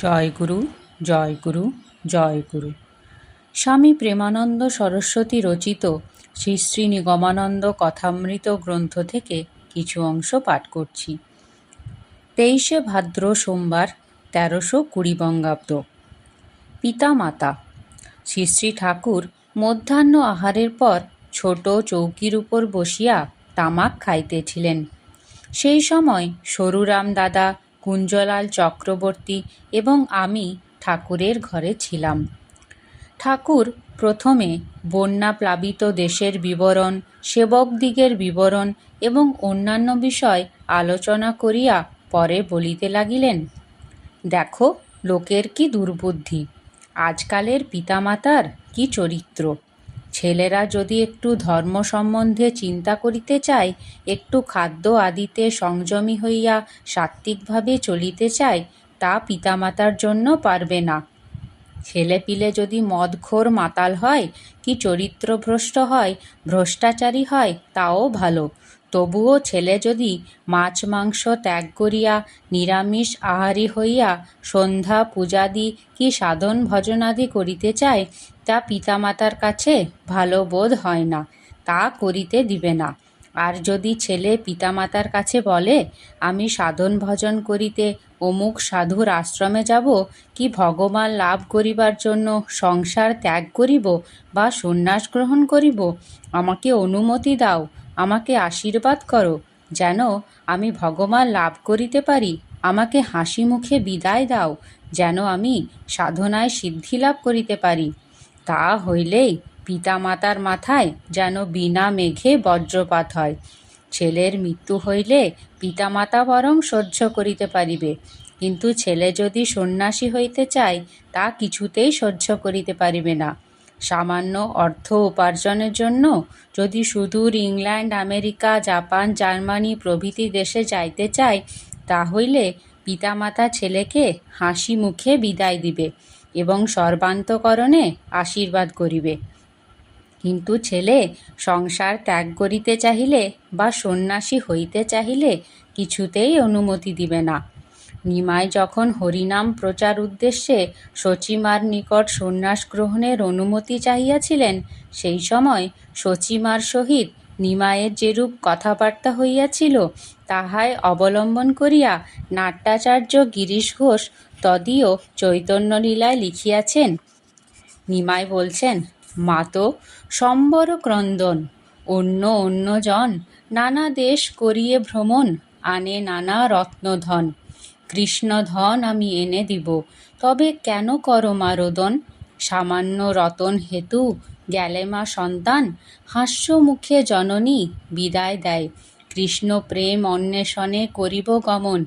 জয়গুরু জয়গুরু জয়গুরু। স্বামী প্রেমানন্দ সরস্বতী রচিত শ্রী শ্রী নিগমানন্দ কথামৃত গ্রন্থ থেকে কিছু অংশ পাঠ করছি। 23শে ভাদ্র সোমবার 1320 বঙ্গাব্দ। পিতা মাতা। শ্রী শ্রী ঠাকুর মধ্যাহ্ন আহারের পর ছোট চৌকির উপর বসিয়া তামাক খাইতেছিলেন। সেই সময় সরুরাম দাদা, কুঞ্জলাল চক্রবর্তী এবং আমি ঠাকুরের ঘরে ছিলাম। ঠাকুর প্রথমে বন্যা প্লাবিত দেশের বিবরণ, সেবকদিগের বিবরণ এবং অন্যান্য বিষয় আলোচনা করিয়া পরে বলিতে লাগিলেন, দেখো লোকের কি দুর্বুদ্ধি, আজকালের পিতামাতার কি চরিত্র। ছেলেরা যদি একটু ধর্ম সম্বন্ধে চিন্তা করিতে চায়, একটু খাদ্য আদিতে সংযমী হইয়া সাত্ত্বিকভাবে চলিতে চায়, তা পিতামাতার জন্য পারবে না। ছেলেপিলে যদি মদখোর মাতাল হয়, কি চরিত্রভ্রষ্ট হয়, ভ্রষ্টাচারী হয়, তাও ভালো। তবুও ছেলে যদি মাছ মাংস ত্যাগ করিয়া নিরামিষ আহারী হইয়া সন্ধ্যা পূজাদি কি সাধন ভজনাদি করিতে চায়, তা পিতামাতার কাছে ভালো বোধ হয় না, তা করিতে দিবে না। আর যদি ছেলে পিতামাতার কাছে বলে, আমি সাধন ভজন করিতে অমুক সাধুর আশ্রমে যাব, কি ভগবান লাভ করিবার জন্য সংসার ত্যাগ করিব বা সন্ন্যাস গ্রহণ করিব, আমাকে অনুমতি দাও, আমাকে আশীর্বাদ করো, যেন আমি ভগবান লাভ করিতে পারি, আমাকে হাসি মুখে বিদায় দাও, যেন আমি সাধনায় সিদ্ধি লাভ করিতে পারি, তা হইলেই পিতামাতার মাথায় যেন বিনা মেঘে বজ্রপাত হয়। ছেলের মৃত্যু হইলে পিতামাতা বরং সহ্য করিতে পারিবে, কিন্তু ছেলে যদি সন্ন্যাসী হইতে চায়, তা কিছুতেই সহ্য করিতে পারিবে না। সামান্য অর্থ উপার্জনের জন্য যদি সুদূর ইংল্যান্ড, আমেরিকা, জাপান, জার্মানি প্রভৃতি দেশে যাইতে চায়, তা হইলে পিতামাতা ছেলেকে হাসি মুখে বিদায় দিবে এবং সর্বান্তকরণে আশীর্বাদ করিবে। কিন্তু ছেলে সংসার ত্যাগ করিতে চাহিলে বা সন্ন্যাসী হইতে চাহিলে কিছুতেই অনুমতি দিবে না। নিমাই যখন হরিনাম প্রচার উদ্দেশ্যে শচীমার নিকট সন্ন্যাস গ্রহণের অনুমতি চাহিয়াছিলেন, সেই সময় শচীমার সহিত নিমাইয়ের যেরূপ কথাবার্তা হইয়াছিল, তাহাই অবলম্বন করিয়া নাট্যাচার্য গিরিশ ঘোষ তদীয় চৈতন্যলীলায় লিখিয়াছেন। নিমাই বলছেন, মাতো সম্বর ক্রন্দন, অন্য অন্য জন নানা দেশ করিয়ে ভ্রমণ, আনে নানা রত্নধন। কৃষ্ণ ধন আমি এনে দিব, তবে কেন করো মা রোদন, সামান্য রতন হেতু গেলে মা সন্তান, হাস্য মুখে জননী বিদায় দেয়, কৃষ্ণ প্রেম অন্বেষণে করিব গমন,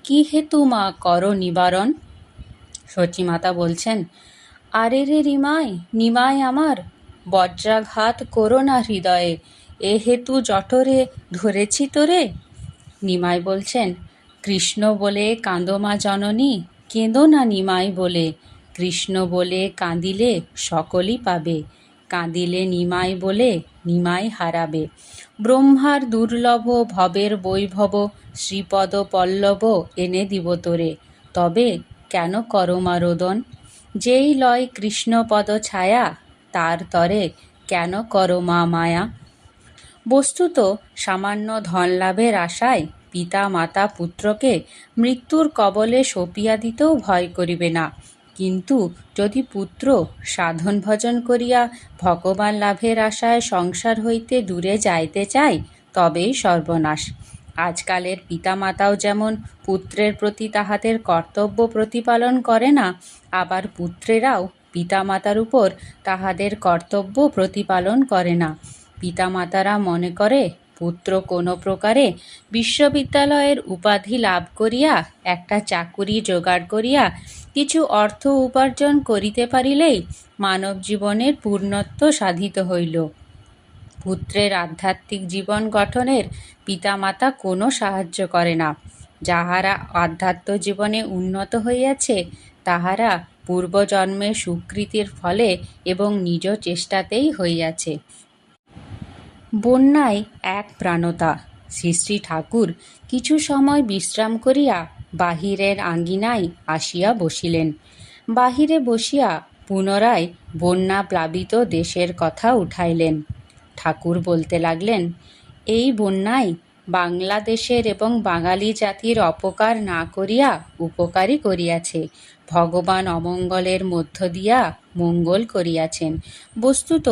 কি হেতু মা করো নিবারণ। শচীমাতা বলছেন, আরে রে নিমাই আমার, বজ্রাঘাত করো না হৃদয়ে, এ হেতু জঠরে ধরেছি তোরে। নিমাই বলছেন, কৃষ্ণ বলে কাঁদো মা জননী, কেঁদো না নিমাই বলে, কৃষ্ণ বলে কাঁদিলে সকলই পাবে, কাঁদিলে নিমাই বলে নিমাই হারাবে। ব্রহ্মার দুর্লভ ভবের বৈভব, শ্রীপদ পল্লব এনে দিব তোরে, তবে কেন করো মা রোদন, যেই লয় কৃষ্ণপদ ছায়া, তার তরে কেন করো মা মায়া। বস্তুত সামান্য ধন লাভের আশায় পিতা মাতা পুত্রকে মৃত্যুর কবলে সঁপিয়া দিতেও ভয় করিবে না, কিন্তু যদি পুত্র সাধন ভজন করিয়া ভগবান লাভের আশায় সংসার হইতে দূরে যাইতে চায়, তবেই সর্বনাশ। আজকালের পিতামাতাও যেমন পুত্রের প্রতি তাহাদের কর্তব্য প্রতিপালন করে না, আবার পুত্রেরাও পিতামাতার উপর তাহাদের কর্তব্য প্রতিপালন করে না। পিতামাতারা মনে করে পুত্র কোনো প্রকারে বিশ্ববিদ্যালয়ের উপাধি লাভ করিয়া একটা চাকুরি জোগাড় করিয়া কিছু অর্থ উপার্জন করিতে পারিলেই মানব জীবনের পূর্ণত্ব সাধিত হইল। পুত্রের আধ্যাত্মিক জীবন গঠনের পিতামাতা কোনো সাহায্য করে না। যাহারা আধ্যাত্ম জীবনে উন্নত হইয়াছে, তাহারা পূর্বজন্মের সুকৃতির ফলে এবং নিজ চেষ্টাতেই হইয়াছে। বন্যায় এক প্রাণতা। শ্রী শ্রী ঠাকুর কিছু সময় বিশ্রাম করিয়া বাহিরের আঙ্গিনায় আসিয়া বসিলেন। বাহিরে বসিয়া পুনরায় বন্যা প্লাবিত দেশের কথা উঠাইলেন। ঠাকুর বলতে লাগলেন, এই বন্যায় বাংলাদেশের এবং বাঙালি জাতির অপকার না করিয়া উপকারই করিয়াছে। ভগবান অমঙ্গলের মধ্য দিয়া মঙ্গল করিয়াছেন। বস্তুত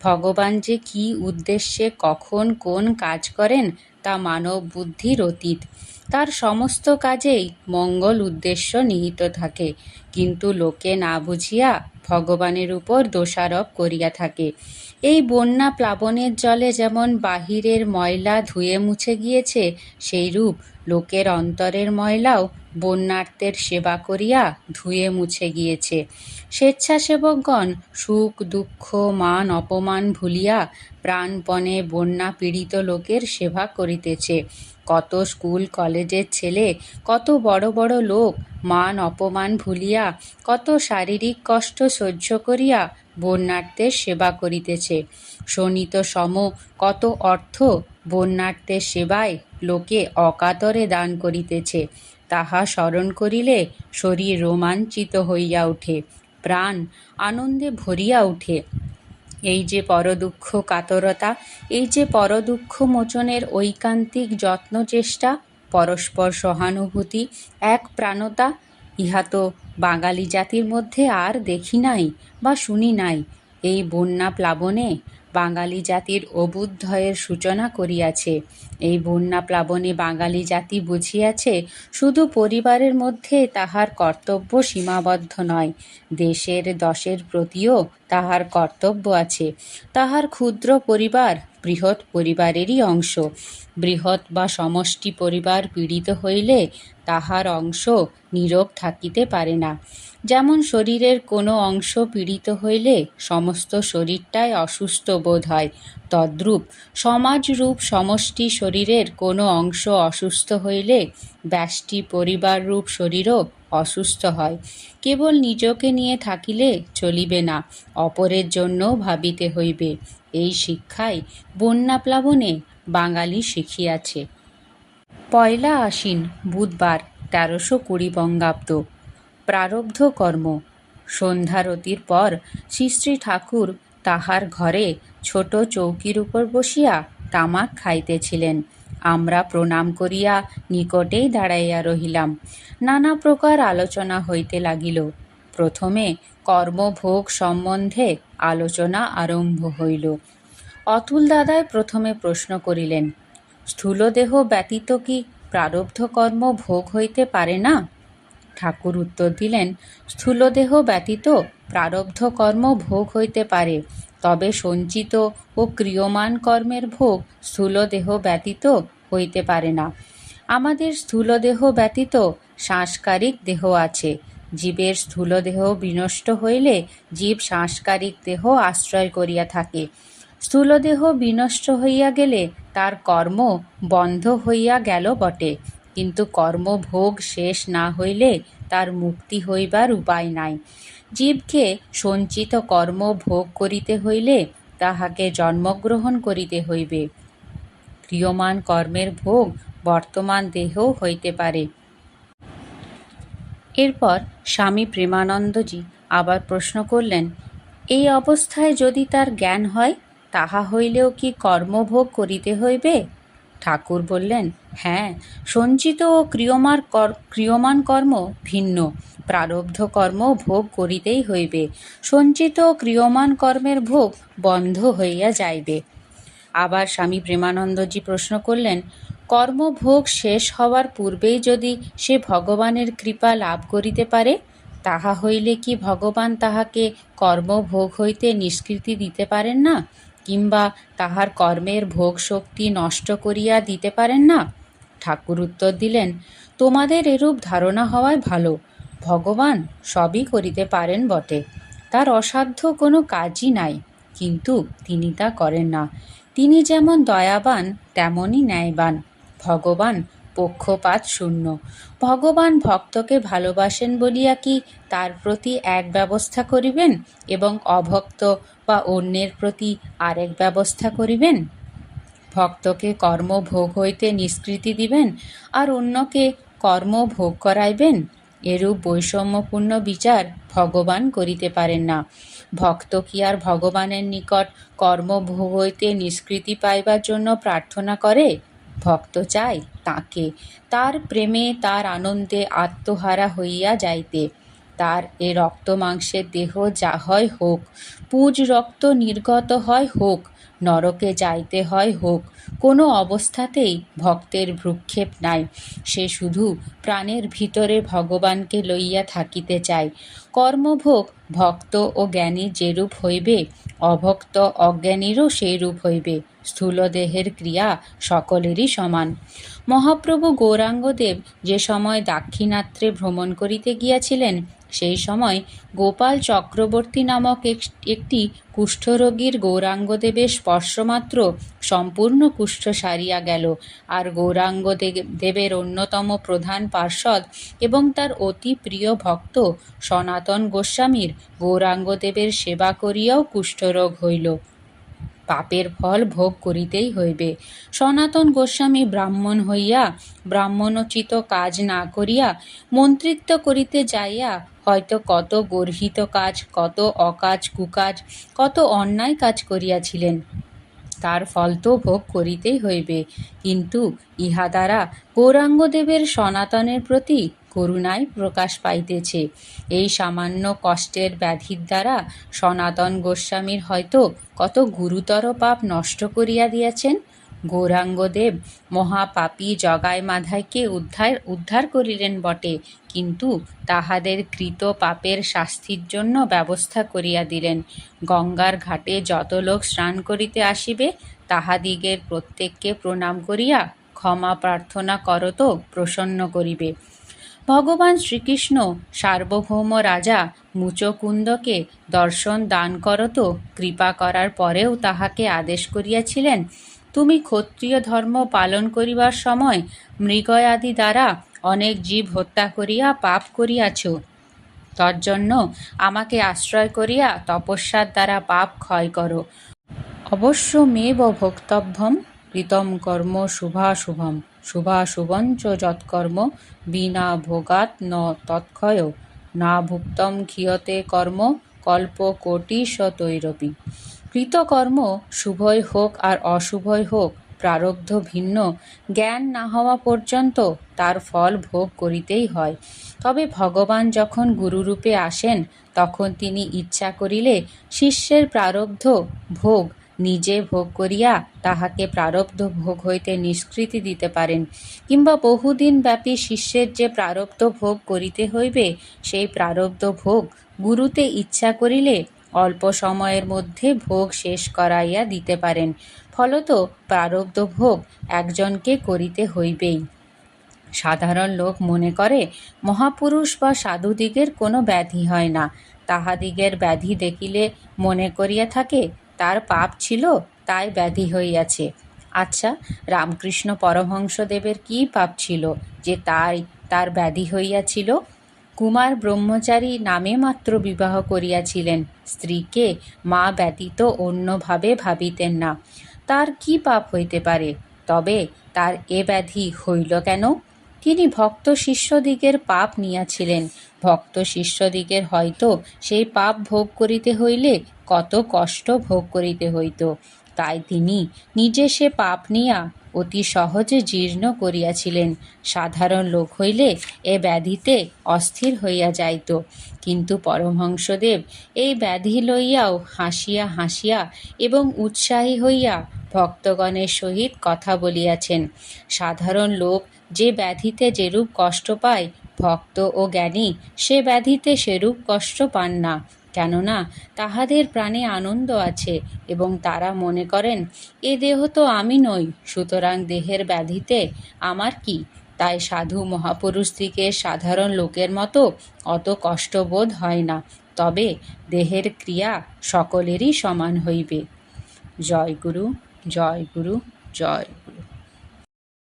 ভগবান যে কি উদ্দেশ্যে কখন কোন কাজ করেন তা মানব বুদ্ধির অতীত। তার সমস্ত কাজেই মঙ্গল উদ্দেশ্য নিহিত থাকে, কিন্তু লোকে না বুঝিয়া ভগবানের উপর দোষারোপ করিয়া থাকে। এই বন্যা প্লাবনের জলে যেমন বাহিরের ময়লা ধুয়ে মুছে গিয়েছে, সেইরূপ লোকের অন্তরের ময়লাও বন্যার্তের সেবা করিয়া ধুয়ে মুছে গিয়েছে। স্বেচ্ছাসেবকগণ সুখ দুঃখ মান অপমান ভুলিয়া প্রাণপণে বন্যা পীড়িত লোকের সেবা করিতেছে। কত স্কুল কলেজের ছেলে, কত বড় বড় লোক মান অপমান ভুলিয়া, কত শারীরিক কষ্ট সহ্য করিয়া বন্যার্তের সেবা করিতেছে। শোণিত সম কত অর্থ বন্যার্তের সেবায় লোকে অকাতরে দান করিতেছে। তাহা স্মরণ করিলে শরীর রোমাঞ্চিত হইয়া ওঠে, প্রাণ আনন্দে ভরিয়া ওঠে। এই যে পরদুঃখ কাতরতা, এই যে পরদুঃখ মোচনের ঐকান্তিক যত্ন চেষ্টা, পরস্পর সহানুভূতি, এক প্রাণতা, ইহা তো বাঙালি জাতির মধ্যে আর দেখি নাই বা শুনি নাই। এই বন্যা প্লাবনে বাঙালি জাতির অভ্যুদয়ের সূচনা করিয়াছে। এই বন্যা প্লাবনে বাঙালি জাতি বুঝিয়াছে, শুধু পরিবারের মধ্যে তাহার কর্তব্য সীমাবদ্ধ নয়, দেশের দশের প্রতিও তাহার কর্তব্য আছে। তাহার ক্ষুদ্র পরিবার বৃহৎ পরিবারেরই অংশ। বৃহৎ বা সমষ্টি পরিবার পীড়িত হইলে তাহার অংশ নীরব থাকিতে পারে না। যেমন শরীরের কোনো অংশ পীড়িত হইলে সমস্ত শরীরটাই অসুস্থ বোধ হয়, তদ্রূপ সমাজরূপ সমষ্টি শরীরের কোনো অংশ অসুস্থ হইলে ব্যষ্টি পরিবাররূপ শরীরও অসুস্থ হয়। কেবল নিজকে নিয়ে থাকিলে চলিবে না, অপরের জন্যও ভাবিতে হইবে। এই শিক্ষাই বন্যা প্লাবনে বাঙালি শিখিয়াছে। ১লা আশ্বিন বুধবার ১৩২০ বঙ্গাব্দ। প্রারব্ধ কর্ম। সন্ধ্যারতির পর শ্রী শ্রী ঠাকুর তাহার ঘরে ছোট চৌকির উপর বসিয়া তামাক খাইতেছিলেন। আমরা প্রণাম করিয়া নিকটেই দাঁড়াইয়া রহিলাম। নানা প্রকার আলোচনা হইতে লাগিল। প্রথমে কর্মভোগ সম্বন্ধে আলোচনা আরম্ভ হইল। অতুল দাদাই প্রথমে প্রশ্ন করিলেন, স্থূলদেহ ব্যতীত কি প্রারব্ধ কর্ম ভোগ হইতে পারে না? ঠাকুর উত্তর দিলেন, স্থূলদেহ ব্যতীত প্রারব্ধ কর্ম ভোগ হইতে পারে, তবে সঞ্চিত ও ক্রিয়মান কর্মের ভোগ স্থূলদেহ ব্যতীত হইতে পারে না। আমাদের স্থূলদেহ ব্যতীত সাংস্কারিক দেহ আছে। জীবের স্থূলদেহ বিনষ্ট হইলে জীব সাংস্কারিক দেহ আশ্রয় করিয়া থাকে। স্থূলদেহ বিনষ্ট হইয়া গেলে তার কর্ম বন্ধ হইয়া গেল বটে, কিন্তু কর্মভোগ শেষ না হইলে তার মুক্তি হইবার উপায় নাই। জীবকে সঞ্চিত কর্ম ভোগ করিতে হইলে তাহাকে জন্মগ্রহণ করিতে হইবে। ক্রিয়মান কর্মের ভোগ বর্তমান দেহেও হইতে পারে। এরপর স্বামী প্রেমানন্দজি আবার প্রশ্ন করলেন, এই অবস্থায় যদি তার জ্ঞান হয়, তাহা হইলেও কি কর্মভোগ করিতে হইবে? ঠাকুর বললেন, হ্যাঁ, সঞ্চিত ও ক্রিয়মান কর্ম ভিন্ন। প্রারব্ধ কর্ম ভোগ করিতেই হইবে। সঞ্চিত ও ক্রিয়মান কর্মের ভোগ বন্ধ হইয়া যাইবে। আবার স্বামী প্রেমানন্দজি প্রশ্ন করলেন, কর্মভোগ শেষ হওয়ার পূর্বেই যদি সে ভগবানের কৃপা লাভ করিতে পারে, তাহা হইলে কি ভগবান তাহাকে কর্মভোগ হইতে নিষ্কৃতি দিতে পারেন না, কিংবা তাহার কর্মের ভোগ শক্তি নষ্ট করিয়া দিতে পারেন না? ঠাকুর উত্তর দিলেন, তোমাদের এরূপ ধারণা হওয়াই ভালো। ভগবান সবই করিতে পারেন বটে, তার অসাধ্য কোনো কাজই নাই, কিন্তু তিনি তা করেন না। তিনি যেমন দয়াবান তেমনই ন্যায়বান। ভগবান পক্ষপাত শূন্য। ভগবান ভক্তকে ভালোবাসেন বলিয়া কি তার প্রতি এক ব্যবস্থা করিবেন এবং অভক্ত বা অন্যের প্রতি আরেক ব্যবস্থা করিবেন? ভক্তকে কর্মভোগ হইতে নিষ্কৃতি দিবেন আর অন্যকে কর্ম ভোগ করাইবেন? এরূপ বৈষম্যপূর্ণ বিচার ভগবান করিতে পারেন না। ভক্ত কি আর ভগবানের নিকট কর্মভোগ হইতে নিষ্কৃতি পাইবার জন্য প্রার্থনা করে? ভক্ত চায় তাকে তার প্রেমে, তার আনন্দে আত্মহারা হইয়া যাইতে। তার এ রক্ত মাংসের দেহ যা হয় হোক, পুজ রক্ত নির্গত হয় হোক, নরকে যাইতে হয় হোক, কোনো অবস্থাতেই ভক্তের ভ্রুক্ষেপ নাই। সে শুধু প্রাণের ভিতরে ভগবানকে লইয়া থাকিতে চায়। কর্মভোগ ভক্ত ও জ্ঞানী যেরূপ হইবে, অভক্ত অজ্ঞানীরও সেই রূপ হইবে। স্থূল দেহের ক্রিয়া সকলেরই সমান। মহাপ্রভু গৌরাঙ্গদেব যে সময় দাক্ষিণাত্রে ভ্রমণ করিতে গিয়াছিলেন, সেই সময় গোপাল চক্রবর্তী নামক একটি কুষ্ঠরোগীর গৌরাঙ্গদেবের স্পর্শমাত্র সম্পূর্ণ কুষ্ঠ সারিয়া গেল। আর গৌরাঙ্গদেবের অন্যতম প্রধান পার্ষদ এবং তার অতি প্রিয় ভক্ত সনাতন গোস্বামীর গৌরাঙ্গদেবের সেবা করিয়াও কুষ্ঠরোগ হইল। পাপের ফল ভোগ করিতেই হইবে। সনাতন গোস্বামী ব্রাহ্মণ হইয়া ব্রাহ্মণোচিত কাজ না করিয়া মন্ত্রিত্ব করিতে যাইয়া হয়তো কত গর্হিত কাজ, কত অকাজ কুকাজ, কত অন্যায় কাজ করিয়াছিলেন। তার ফল তো ভোগ করিতেই হইবে। কিন্তু ইহা দ্বারা গৌরাঙ্গদেবের সনাতনের প্রতি করুণাই প্রকাশ পাইতেছে। এই সামান্য কষ্টের ব্যাধির দ্বারা সনাতন গোস্বামীর হয়তো কত গুরুতর পাপ নষ্ট করিয়া দিয়াছেন। গৌরাঙ্গদেব মহাপাপী জগাই মাধাইকে উদ্ধার করিলেন বটে, কিন্তু তাহাদের কৃত পাপের শাস্তির জন্য ব্যবস্থা করিয়া দিলেন। গঙ্গার ঘাটে যত লোক স্নান করিতে আসিবে, তাহাদিগের প্রত্যেককে প্রণাম করিয়া ক্ষমা প্রার্থনা করত প্রসন্ন করিবে। ভগবান শ্রীকৃষ্ণ সার্বভৌম রাজা মুচকুন্দকে দর্শন দান করত কৃপা করার পরেও তাহাকে আদেশ করিয়াছিলেন, তুমি ক্ষত্রিয় ধর্ম পালন করিবার সময় মৃগয়াদি দ্বারা অনেক জীব হত্যা করিয়া পাপ করিয়াছ। তজ্জন্য আমাকে আশ্রয় করিয়া তপস্যার দ্বারা পাপ ক্ষয় করো। অবশ্যমেব ভোক্তব্যম কৃতম কর্ম শুভাশুভম শুভাশুভঞ্চ যৎকর্ম বিনা ভোগাৎ ন তৎক্ষয় না ভুক্তম ক্ষীয়তে কর্ম কল্পকোটিশতৈরপি। কৃতকর্ম শুভই হোক আর অশুভই হোক, প্রারব্ধ ভিন্ন জ্ঞান না হওয়া পর্যন্ত তার ফল ভোগ করিতেই হয়। তবে ভগবান যখন গুরুরূপে আসেন, তখন তিনি ইচ্ছা করিলে শিষ্যের প্রারব্ধ ভোগ নিজে ভোগ করিয়া তাহাকে প্রারব্ধ ভোগ হইতে নিষ্কৃতি দিতে পারেন, কিংবা বহুদিন ব্যাপী শিষ্যের যে প্রারব্ধ ভোগ করিতে হইবে, সেই প্রারব্ধ ভোগ গুরুতে ইচ্ছা করিলে অল্প সময়ের মধ্যে ভোগ শেষ করাইয়া দিতে পারেন। ফলত প্রারব্ধ ভোগ একজনকে করিতে হইবেই। সাধারণ লোক মনে করে মহাপুরুষ বা সাধুদিগের কোনো ব্যাধি হয় না। তাহাদিগের ব্যাধি দেখিলে মনে করিয়া থাকে তার পাপ ছিল, তাই ব্যাধি হইয়াছে। আচ্ছা, রামকৃষ্ণ পরমহংসদেবের কী পাপ ছিল যে তার ব্যাধি হইয়াছিল? কুমার ব্রহ্মচারী নামে মাত্র বিবাহ করিয়াছিলেন, স্ত্রীকে মা ব্যতীত অন্যভাবে ভাবিতেন না। তার কি পাপ হইতে পারে? তবে তার এ ব্যাধি হইল কেন? তিনি ভক্ত শিষ্যদিগের পাপ নিয়াছিলেন। ভক্ত শিষ্যদিগের হয়তো সেই পাপ ভোগ করিতে হইলে কত কষ্ট ভোগ করিতে হইত, তাই তিনি নিজে সে পাপ নিয়া অতি সহজে জীর্ণ করিয়াছিলেন। সাধারণ লোক হইলে এ ব্যাধিতে অস্থির হইয়া যাইত, কিন্তু পরমহংসদেব এই ব্যাধি লইয়াও হাসিয়া হাসিয়া এবং উৎসাহী হইয়া ভক্তগণের সহিত কথা বলিয়াছেন। সাধারণ লোক যে ব্যাধিতে যেরূপ কষ্ট পায়, ভক্ত ও জ্ঞানী সে ব্যাধিতে সেরূপ কষ্ট পান না। কেননা তাহাদের প্রাণে আনন্দ আছে এবং তারা মনে করেন এ দেহ তো আমি নই, সুতরাং দেহের ব্যাধিতে আমার কি। তাই সাধু মহাপুরুষদিগের সাধারণ লোকের মতো অত কষ্টবোধ হয় না। তবে দেহের ক্রিয়া সকলেরই সমান হইবে। জয় গুরু, জয় গুরু, জয় গুরু।